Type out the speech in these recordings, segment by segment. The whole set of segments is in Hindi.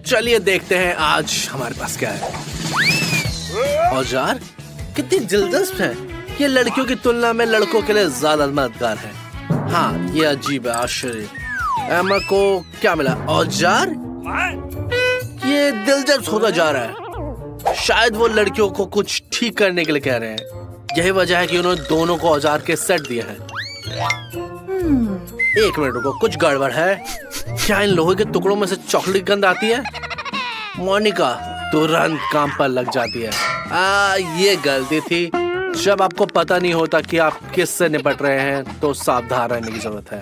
चलिए देखते हैं आज हमारे पास क्या है। औजार कितनी दिलचस्प है। ये लड़कियों की तुलना में लड़कों के लिए ज्यादा मददगार है। हाँ, ये अजीब है, आश्चर्य। एमा को क्या मिला? औजार? ये दिलचस्प होता जा रहा है। शायद वो लड़कियों को कुछ ठीक करने के लिए कह रहे हैं। यही वजह है कि उन्होंने दोनों को औजार के सेट दिए हैं। एक मिनट रुको, कुछ गड़बड़ है। क्या इन लोहे के टुकड़ों में से चॉकलेट की गंध आती है? मोनिका तुरंत काम पर लग जाती है। ये गलती थी। जब आपको पता नहीं होता कि आप किससे निपट रहे हैं तो सावधान रहने की जरूरत है।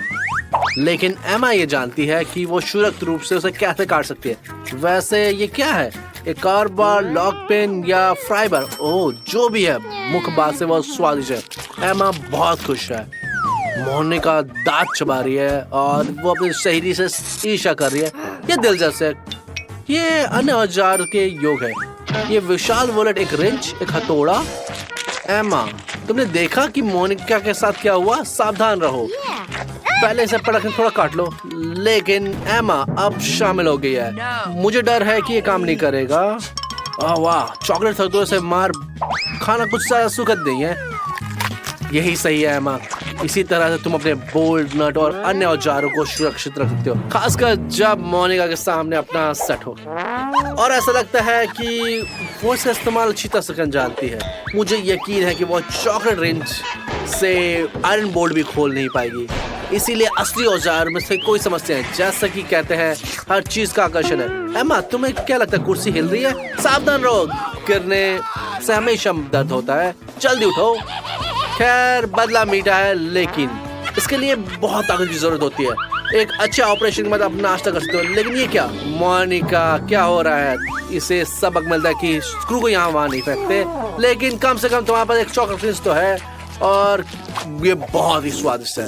लेकिन एमा ये जानती है कि वो सुरक्षित रूप से उसे कैसे काट सकती है। वैसे ये क्या है? एक कारबार, लॉक पेन या फाइबर? ओह, जो भी है, मुख्य बात से वो स्वादिष्ट है। एमा बहुत खुश है। मोनिका दांत चबा रही है और वो अपनी सहेली से ईर्ष्या कर रही है। ये दिलचस्प है। ये अन्य औजार के योग है। ये विशाल वॉलेट, एक रिंच, एक हथौड़ा। एमा, तुमने देखा कि मोनिका के साथ क्या हुआ? सावधान रहो। पहले इसे पटक थोड़ा काट लो। लेकिन एमा अब शामिल हो गई है। मुझे डर है कि ये काम नहीं करेगा। वाह, चॉकलेट हथौड़े से मार खाना कुछ ज्यादा सुखद नहीं है। यही सही है एमा। इसी तरह से तुम अपने बोल्ट, नट और अन्य औजारों को सुरक्षित रख सकते हो, खासकर जब मोनिका के सामने अपना सेट हो। और ऐसा लगता है कि वो इसका इस्तेमाल अच्छी तरह से जानती है। मुझे यकीन है कि वो चॉकलेट रेंज से आयरन बोल्ट भी खोल नहीं पाएगी। इसीलिए असली औजार में से कोई समस्या है। जैसा कि कहते हैं, हर चीज का आकर्षण है। एमा, तुम्हें क्या लगता है, कुर्सी हिल रही है? सावधान रहो, गिरने से हमेशा दर्द होता है। जल्दी उठो। खैर, बदला मीठा है, लेकिन इसके लिए बहुत ताकत की जरूरत होती है। एक अच्छे ऑपरेशन के बाद आप नाश्ता कर सकते हो। लेकिन ये क्या? मोनिका, क्या हो रहा है? इसे सबक मिलता है कि स्क्रू को यहाँ वहाँ नहीं फेंकते। लेकिन कम से कम तुम्हारे पास एक चॉकलेट रिंच तो है और ये बहुत ही स्वादिष्ट है।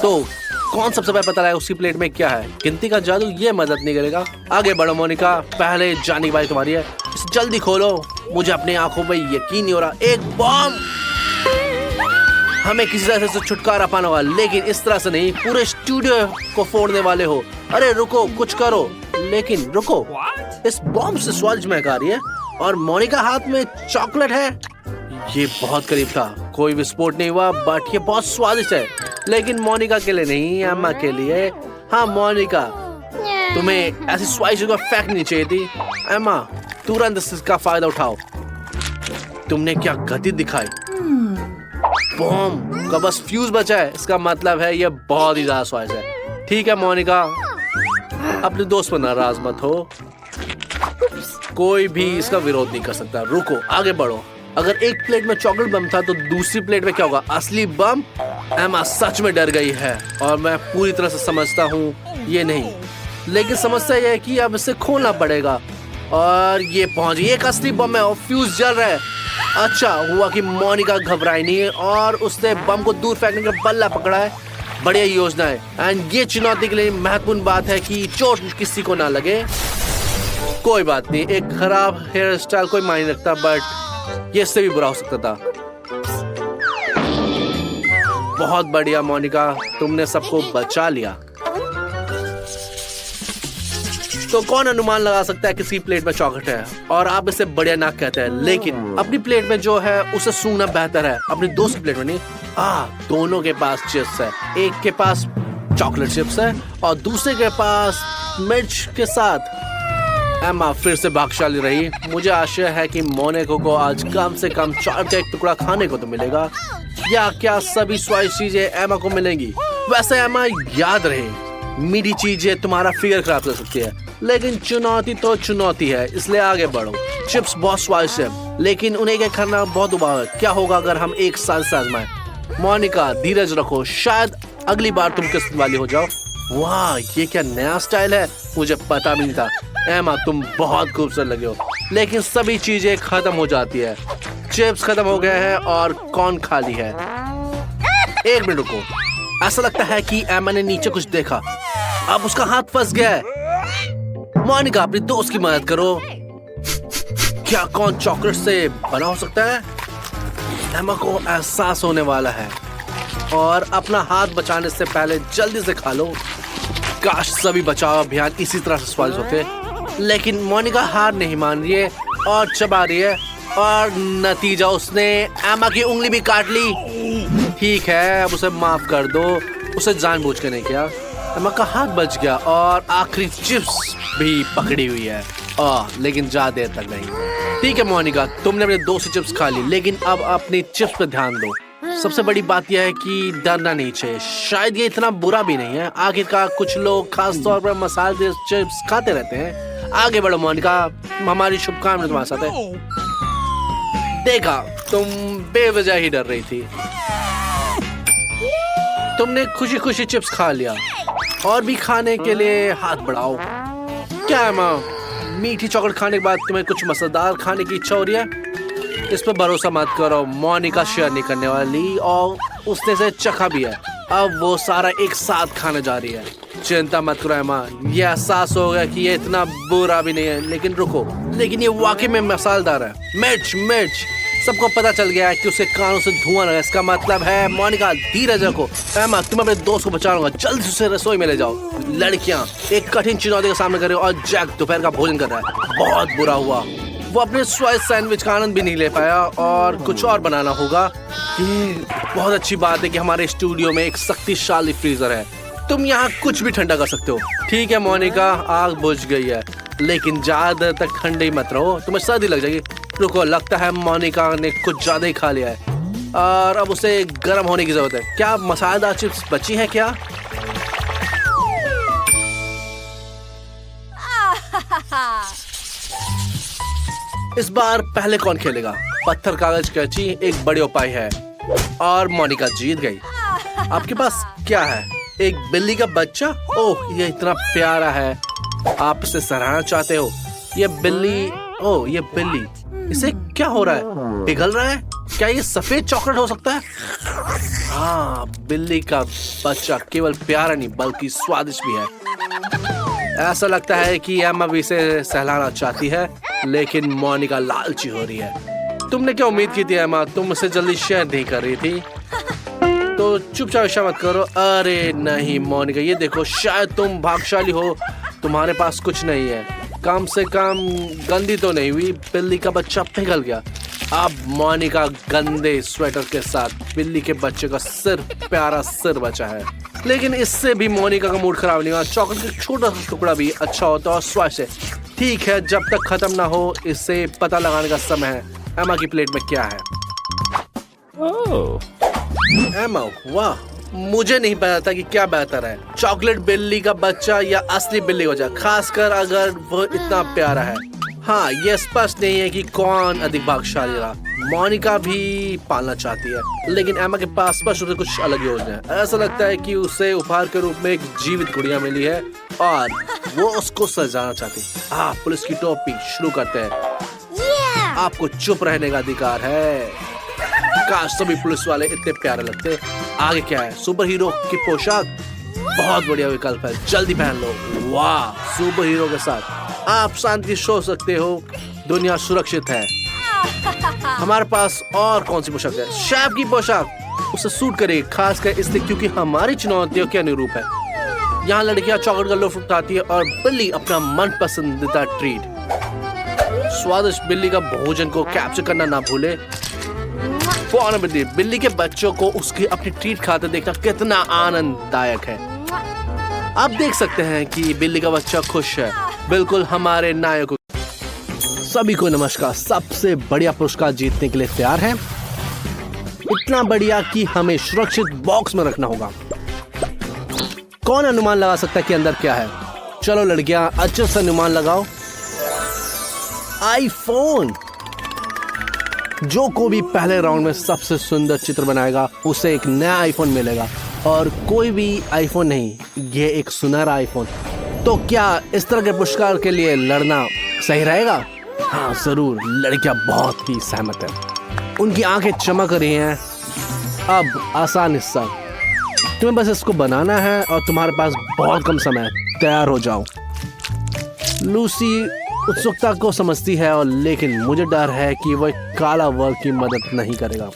तो कौन सबसे पहले पता है उसकी प्लेट में क्या है? गिनती का जादू ये मदद नहीं करेगा। आगे बढ़ो मोनिका, पहले जाने की बारी तुम्हारी है। इसे जल्दी खोलो। मुझे अपनी आंखों पे यकीन नहीं हो रहा। एक बॉम्ब! हमें किसी तरह से छुटकारा पाना होगा, लेकिन इस तरह से नहीं। पूरे स्टूडियो को फोड़ने वाले हो। अरे रुको, कुछ करो। लेकिन रुको, इस बॉम्ब से स्वादिष्ट महक आ रही है और मोनिका हाथ में चॉकलेट है। ये बहुत करीब था। कोई विस्फोट नहीं हुआ, बट ये बहुत स्वादिष्ट है। लेकिन मोनिका के लिए नहीं, एमा के लिए। हाँ मोनिका, तुम्हें ऐसी स्वादिष्ट को फेंकनी चाहिए थी। एमा, तुरंत इसका फायदा उठाओ। तुमने क्या गति दिखाई? बॉम्ब का बस फ्यूज बचा है। इसका मतलब है ये बहुत ही ज्यादा स्वादिष्ट है। ठीक है मोनिका, अपने दोस्त पर नाराज मत हो। कोई भी इसका विरोध नहीं कर सकता। रुको, आगे बढ़ो। अगर एक प्लेट में चॉकलेट बम था तो दूसरी प्लेट में क्या होगा? असली बम? एमा सच में डर गई है और मैं पूरी तरह से समझता हूँ ये नहीं। लेकिन समस्या यह है कि अब इसे खोलना पड़ेगा। और ये पहुंच गई। एक असली बम है और फ्यूज जल रहा है। अच्छा हुआ कि मोनिका घबराई नहीं और उसने बम को दूर फेंकने का बल्ला पकड़ा है। बढ़िया योजना है। एंड ये चुनौती के लिए महत्वपूर्ण बात है कि चोट किसी को ना लगे। कोई बात नहीं, एक खराब हेयर स्टाइल कोई मायने रखता, बट ये इससे भी बुरा हो सकता था। बहुत बढ़िया मोनिका, तुमने सबको बचा लिया। तो कौन अनुमान लगा सकता है किसी प्लेट में चॉकलेट है और आप इसे बढ़िया नाक कहते हैं। लेकिन अपनी प्लेट में जो है उसे सूंघना बेहतर है, अपनी दोस्त की प्लेट में नहीं। दोनों के पास चिप्स है। एक के पास चॉकलेट चिप्स है और दूसरे के पास मिर्च के साथ। एमा फिर से भाग्यशाली रही। मुझे आशा है कि मोनिका को आज कम से कम चॉकलेट का एक टुकड़ा खाने को तो मिलेगा। या क्या सभी स्वादिष्ट चीजें एमा को मिलेंगी? वैसे एमा, याद रहे, मीठी चीजें तुम्हारा फिगर खराब कर सकती है, लेकिन चुनौती तो चुनौती है, इसलिए आगे बढ़ो। चिप्स बहुत स्वादिष्ट है, लेकिन उन्हें क्या करना बहुत उबाऊ है। क्या होगा अगर हम एक साथ आजमाएं? मोनिका, धीरज रखो, शायद अगली बार तुम किस्मत वाली हो जाओ। वाह, ये क्या नया स्टाइल है, मुझे पता भी नहीं था। एमा, तुम बहुत खूबसूरत लगे हो, लेकिन सभी चीजें खत्म हो जाती है। चिप्स खत्म हो गए हैं और कौन खाली है। एक मिनट रुको, ऐसा लगता है कि एमा ने नीचे कुछ देखा। अब उसका हाथ फंस गया है। मोनिका, अपनी दोस्त की मदद करो। क्या कौन चॉकलेट से बना हो सकता है? एमा को एहसास होने वाला है और अपना हाथ बचाने से पहले जल्दी से खा लो। काश सभी बचाव अभियान इसी तरह से स्वादिष्ट होते, लेकिन मोनिका हार नहीं मान रही है और चबा रही है और नतीजा उसने एमा की उंगली भी काट ली। ठीक है, अब उसे माफ कर दो, उसे जानबूझ के नहीं किया। एमा का हाथ बच गया और आखिरी चिप्स भी पकड़ी हुई है, लेकिन ज्यादा देर तक नहीं। ठीक है मोनिका, तुमने अपने 2 चिप्स खा ली, लेकिन अब अपनी चिप्स पे ध्यान दो। सबसे बड़ी बात यह है कि डरना नहीं चाहिए, शायद ये इतना बुरा भी नहीं है। आखिरकार कुछ लोग खास तौर पर मसालेदार चिप्स खाते रहते हैं। आगे बढ़ो मोनिका, हमारी शुभकामनाएं तुम्हारे साथ है। देखा, तुम बेवजह ही डर रही थी। तुमने खुशी खुशी चिप्स खा लिया और भी खाने के लिए हाथ बढ़ाओ। क्या है माँ, मीठी चॉकलेट खाने के बाद तुम्हें कुछ मसालेदार खाने की इच्छा हो रही है? इस पर भरोसा मत करो, मोनिका शेयर नहीं करने वाली और उसने से चखा भी है। अब वो सारा एक साथ खाने जा रही है। चिंता मत करो एमा, ये एहसास होगा कि ये इतना बुरा भी नहीं है, लेकिन रुको, लेकिन ये वाकई में मसालेदार है। मिर्च मिर्च, सबको पता चल गया है कि उसके कानों से धुआं लगा। इसका मतलब है मोनिका धीरज रखो। एमा, तुम अपने दोस्त को बचाऊंगा, जल्दी से रसोई में ले जाओ। लड़कियां एक कठिन चुनौती का सामना कर रही हो और जैक दोपहर का भोजन कर रहा है। बहुत बुरा हुआ, वो अपने स्वादिष्ट सैंडविच का आनंद भी नहीं ले पाया और कुछ और बनाना होगा। ये बहुत अच्छी बात है कि हमारे स्टूडियो में एक शक्तिशाली फ्रीजर है, तुम यहाँ कुछ भी ठंडा कर सकते हो। ठीक है मोनिका, आग बुझ गई है, लेकिन ज्यादा देर तक ठंडे मत रहो, तुम्हें सर्दी लग जाएगी। रुको, लगता है मोनिका ने कुछ ज्यादा ही खा लिया है और अब उसे गर्म होने की जरूरत है। क्या मसालेदार चिप्स बची हैं क्या? इस बार पहले कौन खेलेगा? पत्थर कागज कैंची एक बड़े उपाय है और मोनिका जीत गई। आपके पास क्या है? एक बिल्ली का बच्चा? ओह, ये इतना प्यारा है, आप इसे सराहना चाहते हो। ये बिल्ली, ओह ये बिल्ली, इसे क्या हो रहा है? पिघल रहा है? क्या ये सफेद चॉकलेट हो सकता है? हाँ, बिल्ली का बच्चा केवल प्यारा नहीं बल्कि स्वादिष्ट भी है। ऐसा लगता है कि एमा भी इसे सहलाना चाहती है, लेकिन मोनिका लालची हो रही है। तुमने क्या उम्मीद की थी एमा? तुम उसे जल्दी शेयर नहीं कर रही थी, तो चुपचाप ऐसा मत करो। अरे नहीं मोनिका, ये देखो, शायद तुम भाग्यशाली हो, तुम्हारे पास कुछ नहीं है। कम से कम गंदी तो नहीं हुई। बिल्ली का बच्चा पिघल गया। अब मोनिका गंदे स्वेटर के साथ बिल्ली के बच्चे का सिर्फ प्यारा सिर बचा है, लेकिन इससे भी मोनिका का मूड खराब नहीं हुआ। चॉकलेट का छोटा सा टुकड़ा भी अच्छा होता है और स्वादिष्ट है। ठीक है, जब तक खत्म ना हो इससे पता लगाने का समय है एमा की प्लेट में क्या है। एमा, वाह, मुझे नहीं पता था कि क्या बेहतर है, चॉकलेट बिल्ली का बच्चा या असली बिल्ली का बच्चा, खासकर अगर वो इतना प्यारा है। हाँ, ये स्पष्ट नहीं है कि कौन अधिक भाग्यशाली रहा। मोनिका भी पालना चाहती है, लेकिन एमा के पास स्पष्ट रूप से कुछ अलग योजना है। ऐसा लगता है कि उसे उपहार के रूप में एक जीवित गुड़िया मिली है और वो उसको सजाना चाहती है। पुलिस की टोपी, शुरू करते हैं। आपको चुप रहने का अधिकार है। काश सभी पुलिस वाले इतने प्यारे लगते। आगे क्या है? सुपर हीरो की पोशाक, बहुत बढ़िया विकल्प है, जल्दी पहन लो। वाह, सुपर हीरो के साथ आप शांति सो सकते हो, दुनिया सुरक्षित है। हमारे पास और कौन सी पोशाक है? शेफ की पोशाक, उसे सूट करेगी, खासकर इसलिए क्योंकि हमारी चुनौतियों के अनुरूप है। यहाँ लड़कियां चॉकलेट का लुत्फ उठाती है और बिल्ली अपना मन पसंदीदा ट्रीट। स्वादिष्ट बिल्ली का भोजन को कैप्चर करना ना भूले। बिल्ली के बच्चों को उसकी अपनी ट्रीट खाते देखना कितना आनंददायक है। आप देख सकते हैं कि बिल्ली का बच्चा खुश है, बिल्कुल हमारे नायक। सभी को नमस्कार। सबसे बढ़िया पुरस्कार जीतने के लिए तैयार हैं? इतना बढ़िया कि हमें सुरक्षित बॉक्स में रखना होगा। कौन अनुमान लगा सकता है कि अंदर क्या है? चलो लड़कियां, अच्छे से अनुमान लगाओ। आईफोन। जो को भी पहले राउंड में सबसे सुंदर चित्र बनाएगा उसे एक नया आईफोन मिलेगा, और कोई भी आईफोन नहीं, ये एक सुनहरा आईफोन। तो क्या इस तरह के पुरस्कार के लिए लड़ना सही रहेगा? हाँ जरूर। लड़कियां बहुत ही सहमत है, उनकी आंखें चमक रही हैं। अब आसान हिस्सा, तुम्हें बस इसको बनाना है और तुम्हारे पास बहुत कम समय है। तैयार हो जाओ। लूसी उत्सुकता को समझती है, और लेकिन मुझे डर है कि वह काला वर्क की मदद नहीं करेगा।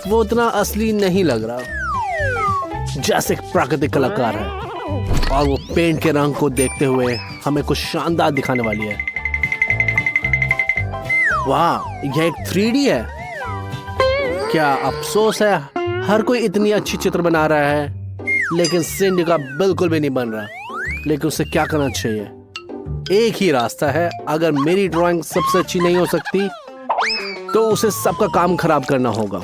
वो उतना असली नहीं लग रहा, जैसे एक प्राकृतिक कलाकार है, और वो पेंट के रंग को देखते हुए हमें कुछ शानदार दिखाने वाली है। वाह, यह एक 3D है। क्या अफसोस है, हर कोई इतनी अच्छी चित्र बना रहा है लेकिन सिंडी का बिल्कुल भी नहीं बन रहा। लेकिन उसे क्या करना चाहिए? एक ही रास्ता है, अगर मेरी ड्राइंग सबसे अच्छी नहीं हो सकती तो उसे सबका काम खराब करना होगा।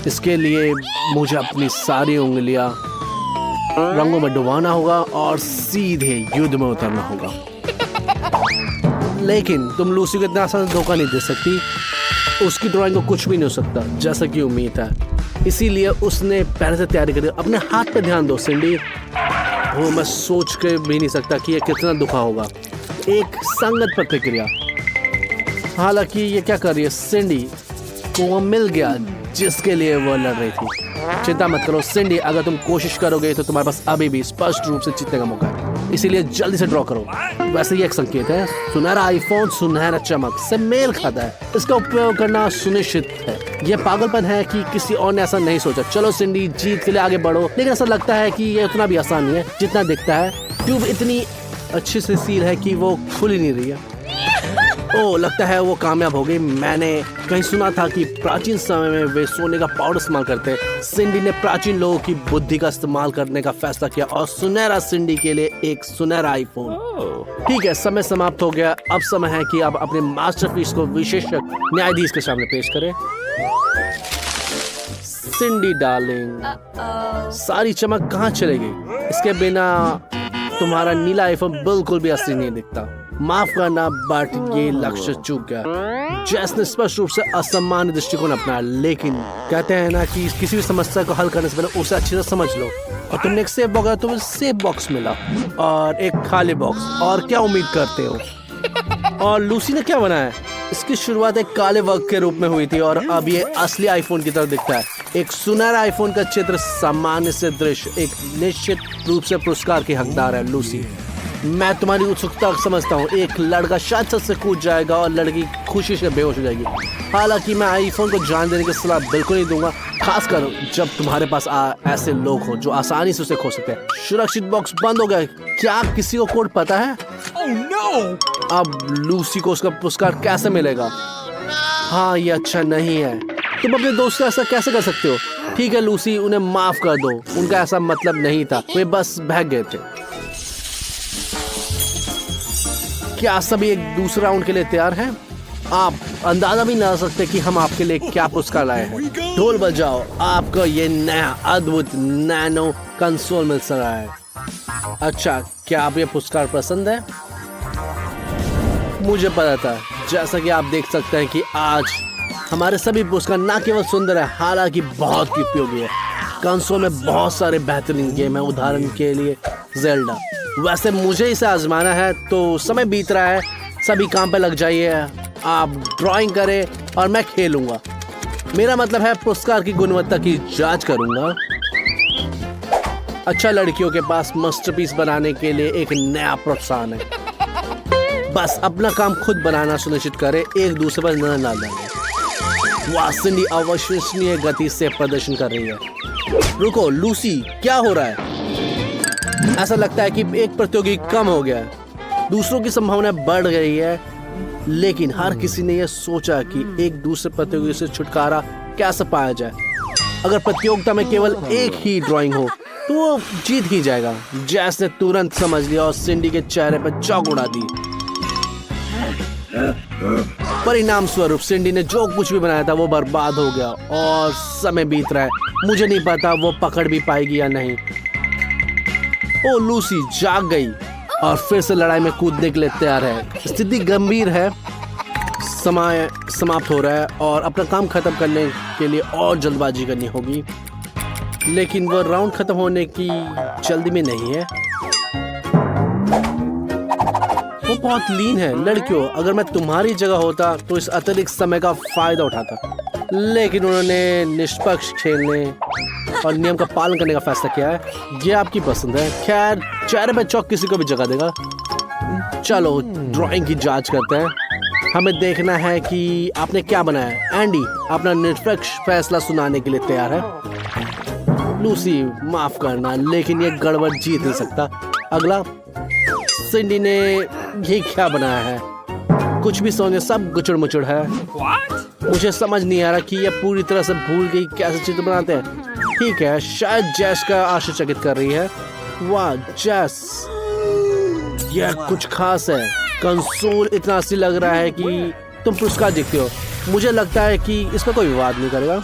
इसके लिए मुझे अपनी सारी उंगलियां रंगों में डुबाना होगा और सीधे युद्ध में उतरना होगा। लेकिन तुम लूसी को इतना आसान धोखा नहीं दे सकती। उसकी ड्राइंग को कुछ भी नहीं हो सकता जैसा कि उम्मीद है, इसीलिए उसने पहले से तैयारी करी। अपने हाथ पे ध्यान दो सिंडी। वो मैं सोच के भी नहीं सकता कि यह कितना दुखा होगा। एक संगत प्रतिक्रिया। हालांकि ये क्या कर रही है, सिंडी को वो मिल गया जिसके लिए वो लड़ रही थी। चिंता मत करो सिंडी, अगर तुम कोशिश करोगे तो तुम्हारे पास अभी भी स्पष्ट रूप से जीतने का मौका है, इसीलिए जल्दी से ड्रॉ करो। वैसे ये एक संकेत है, सुनहरा आईफोन सुनहरा चमक से मेल खाता है, इसका उपयोग करना सुनिश्चित है। ये पागलपन है कि किसी और ने ऐसा नहीं सोचा। चलो सिंडी, जीत के लिए आगे बढ़ो। लेकिन ऐसा लगता है कि ये उतना भी आसान नहीं है जितना दिखता है। ट्यूब इतनी अच्छी से सील है कि वो खुल ही नहीं रही है। ओह, लगता है वो कामयाब हो गई। मैंने कहीं सुना था कि प्राचीन समय में वे सोने का पाउडर इस्तेमाल करते। सिंडी ने प्राचीन लोगों की बुद्धि का इस्तेमाल करने का फैसला किया और सुनहरा सिंडी के लिए एक सुनहरा आईफोन। ठीक है, समय समाप्त हो गया। अब समय है कि आप अपने मास्टरपीस को विशेषज्ञ न्यायाधीश के सामने पेश करें। सिंडी डार्लिंग, सारी चमक कहाँ चली गई? इसके बिना तुम्हारा नीला आईफोन बिल्कुल भी असली नहीं दिखता। माफ करना, बट ये लक्ष्य चूक गया। जैस ने स्पष्ट रूप से असामान्य दृष्टिकोण अपनाया, लेकिन कहते हैं ना कि किसी भी समस्या को हल करने से पहले उसे अच्छी तरह समझ लो। और तुमने एक सेफ बॉक्स, तुम्हें सेफ बॉक्स मिला और एक खाली बॉक्स। और क्या उम्मीद करते हो? और लूसी ने क्या बनाया? इसकी शुरुआत एक काले वर्ग के रूप में हुई थी और अब ये असली आईफोन की तरह दिखता है। एक सुनहरा आईफोन का चित्र सामान्य से दृश्य एक निश्चित रूप से पुरस्कार की हकदार है। लूसी, मैं तुम्हारी उत्सुकता समझता हूँ। एक लड़का शायद छत से कूद जाएगा और लड़की खुशी से बेहोश हो जाएगी। हालांकि मैं आईफोन को जान देने की सलाह बिल्कुल नहीं दूंगा, खासकर जब तुम्हारे पास ऐसे लोग हो जो आसानी से उसे खो सकते हैं। सुरक्षित बॉक्स बंद हो गया। क्या किसी को कोड पता है? Oh, no! अब लूसी को उसका पुरस्कार कैसे मिलेगा? हाँ, ये अच्छा नहीं है। तुम अपने दोस्त से ऐसा कैसे कर सकते हो? ठीक है लूसी, उन्हें माफ कर दो। उनका ऐसा मतलब नहीं था, वे बस भाग गए थे। क्या सभी एक दूसरे राउंड के लिए तैयार हैं? आप अंदाजा भी ना सकते कि हम आपके लिए क्या पुरस्कार लाए हैं। ढोल बजाओ, आपको ये नया अद्भुत नैनो कंसोल मिल रहा है। अच्छा, क्या आप ये पुरस्कार पसंद है? मुझे पता था। जैसा कि आप देख सकते हैं कि आज हमारे सभी पुरस्कार न केवल सुंदर है, हालांकि बहुत ही उपयोगी है। कंसोल में बहुत सारे बेहतरीन गेम है, उदाहरण के लिए ज़ेल्डा। वैसे मुझे इसे आजमाना है, तो समय बीत रहा है। सभी काम पे लग जाइए। आप ड्राइंग करें और मैं खेलूंगा। मेरा मतलब है पुरस्कार की गुणवत्ता की जांच करूंगा। अच्छा, लड़कियों के पास मास्टरपीस बनाने के लिए एक नया प्रोत्साहन है। बस अपना काम खुद बनाना सुनिश्चित करें, एक दूसरे पर नजर ना डालें। वाह, सिंडी अविश्वसनीय गति से प्रदर्शन कर रही है। रुको लूसी, क्या हो रहा है? ऐसा लगता है कि एक प्रतियोगी कम हो गया है। दूसरों की संभावना बढ़ गई है, लेकिन हर किसी ने यह सोचा कि एक दूसरे प्रतियोगी से छुटकारा कैसे पाया जाए। अगर प्रतियोगिता में केवल एक ही ड्राइंग हो तो वो जीत ही जाएगा। जैस ने तुरंत समझ लिया और सिंडी के चेहरे पर चौक उड़ा दी। परिणाम स्वरूप सिंडी ने जो कुछ भी बनाया था वो बर्बाद हो गया और समय बीत रहा है। मुझे नहीं पता वो पकड़ भी पाएगी या नहीं। ओ, लूसी जाग गई और फिर से लड़ाई में कूदने के लिए तैयार है। स्थिति गंभीर है। समय समाप्त हो रहा है और अपना काम खत्म करने के लिए और जल्दबाजी करनी होगी, लेकिन वो राउंड खत्म होने की जल्दी में नहीं है। वो बहुत लीन है। लड़कियों, अगर मैं तुम्हारी जगह होता तो इस अतिरिक्त समय का फायदा उठाता, लेकिन उन्होंने निष्पक्ष खेलने और नियम का पालन करने का फैसला किया है। ये आपकी पसंद है। खैर, चेहरे पे चौक किसी को भी जगह देगा। चलो ड्राइंग की जांच करते हैं। हमें देखना है कि आपने क्या बनाया। एंडी अपना निष्पक्ष फैसला सुनाने के लिए तैयार है। लूसी, माफ करना, लेकिन ये गड़बड़ जीत नहीं सकता। अगला, सिंडी ने ये क्या बनाया है? कुछ भी सोने सब गुचड़ मुचड़ है। मुझे समझ नहीं आ रहा कि ये पूरी तरह से भूल गई कैसे चित्र बनाते हैं। ठीक है, शायद जैस का आश्चर्यचकित कर रही है। वाह जैस, यह कुछ खास है। कंसोल इतना असली लग रहा है कि तुम पुरस्कार जीतते हो। मुझे लगता है कि इस पर कोई विवाद नहीं करेगा।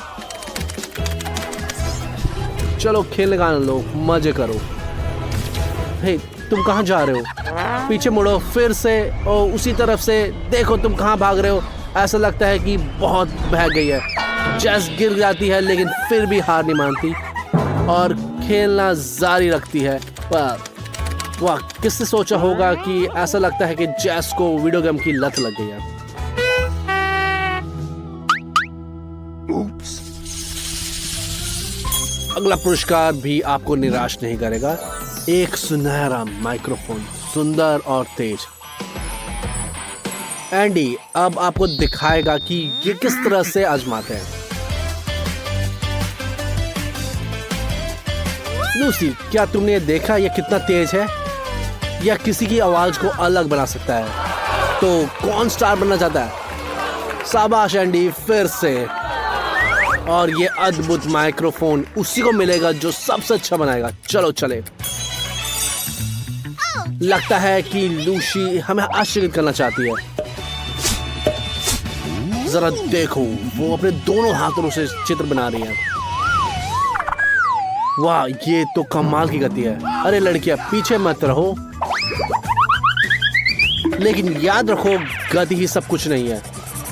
चलो खेलने का आनंद लो, मजे करो। हे, तुम कहाँ जा रहे हो? पीछे मुड़ो फिर से, और उसी तरफ से देखो तुम कहाँ भाग रहे हो। ऐसा लगता है कि बहुत बह गई है। जैस गिर जाती है लेकिन फिर भी हार नहीं मानती और खेलना जारी रखती है। वाह, किसने सोचा होगा कि ऐसा लगता है कि जैस को वीडियो गेम की लत लग गई है। अगला पुरस्कार भी आपको निराश नहीं करेगा। एक सुनहरा माइक्रोफोन, सुंदर और तेज। एंडी अब आपको दिखाएगा कि ये किस तरह से आजमाते हैं। लूसी, क्या तुमने देखा ये कितना तेज है? यह किसी की आवाज को अलग बना सकता है। तो कौन स्टार बनना चाहता है? शाबाश एंडी, फिर से। और ये अद्भुत माइक्रोफोन उसी को मिलेगा जो सबसे अच्छा बनाएगा। चलो चले। लगता है कि लूसी हमें आश्चर्यचकित करना चाहती है। जरा देखो, वो अपने दोनों हाथों से चित्र बना रही है। वाह, ये तो कमाल की गति है। अरे लड़कियां, पीछे मत रहो। लेकिन याद रखो, गति ही सब कुछ नहीं है।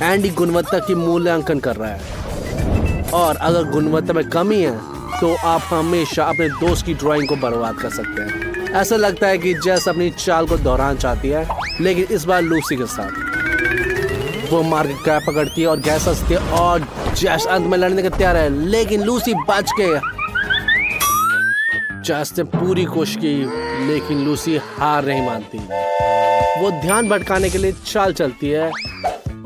एंडी गुणवत्ता की मूल्यांकन कर रहा है, और अगर गुणवत्ता में कमी है तो आप हमेशा अपने दोस्त की ड्राइंग को बर्बाद कर सकते हैं। ऐसा लगता है कि जैस अपनी चाल को दोहराना चाहती है, लेकिन इस बार लूसी के साथ। वो मार्केट का पकड़ती है और गैस हंसती है, और जैस अंत में लड़ने के तैयार है, लेकिन लूसी बच के। जैस ने पूरी कोशिश की, लेकिन लूसी हार नहीं मानती। वो ध्यान भटकाने के लिए चाल चलती है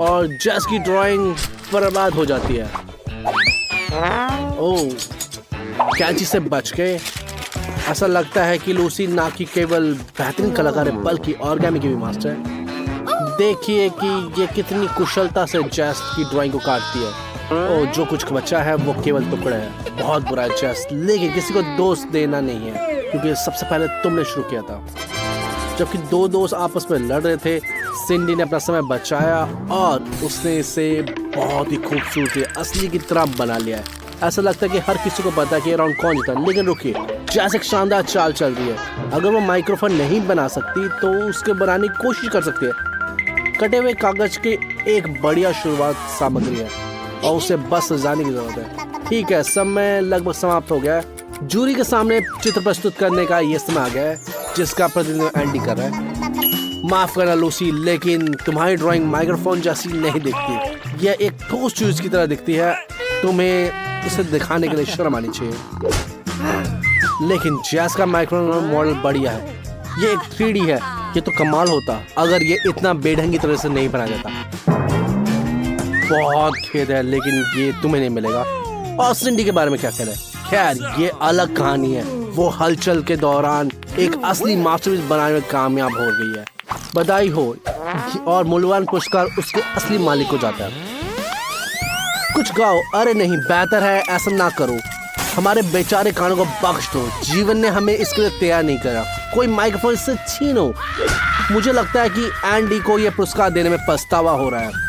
और जैस की ड्राइंग बर्बाद हो जाती है। ओह, कैंची से बच गए। ऐसा लगता है कि लूसी ना कि केवल बेहतरीन कलाकार है बल्कि ऑर्गेमी की भी मास्टर है। देखिए कि ये कितनी कुशलता से जैस की ड्राइंग को काटती है। और जो कुछ बचा है वो केवल टुकड़े है। बहुत बुरा है जैस, लेकिन किसी को दोष देना नहीं है क्योंकि सबसे पहले तुमने शुरू किया था। जबकि दो दोस्त आपस में लड़ रहे थे, सिंडी ने अपना समय बचाया और उसने इसे बहुत ही खूबसूरती असली की तरह बना लिया है। ऐसा लगता है कि हर किसी को पता है कि राउंड कौन जीता। लेकिन रुकिए, जैस एक शानदार चाल चल रही है। अगर वो माइक्रोफोन नहीं बना सकती तो उसके बनाने की कोशिश कर सकती है। कटे हुए कागज की एक बढ़िया शुरुआत सामग्री है और उसे बस सजाने की जरूरत है। ठीक है, समय लगभग समाप्त हो गया है। जूरी के सामने चित्र प्रस्तुत करने का ये समय आ गया है जिसका प्रतिनिधित्व एंडी कर रहा है। माफ करना लूसी, लेकिन तुम्हारी ड्राइंग माइक्रोफोन जैसी नहीं दिखती। यह एक ठोस चीज की तरह दिखती है। तुम्हें इसे दिखाने के लिए शर्म आनी चाहिए। लेकिन जैस का माइक्रोफोन मॉडल बढ़िया है। ये एक 3D है। ये तो कमाल होता अगर ये इतना बेढंगी तरह से नहीं बना जाता। बहुत खेद है, लेकिन ये तुम्हें नहीं मिलेगा। और सिंडी के बारे में क्या कहना है? खैर, ये अलग कहानी है। वो हलचल के दौरान एक असली मास्टरपीस बनाने में कामयाब हो गई है। बधाई हो, और मूल्यवान पुरस्कार उसके असली मालिक को जाता है। कुछ गाओ। अरे नहीं, बेहतर है ऐसा ना करो। हमारे बेचारे कानों को बख्श दो। जीवन ने हमें इसके लिए तैयार नहीं करा। कोई माइक्रोफोन इससे छीनो। मुझे लगता है कि एंडी को यह पुरस्कार देने में पछतावा हो रहा है।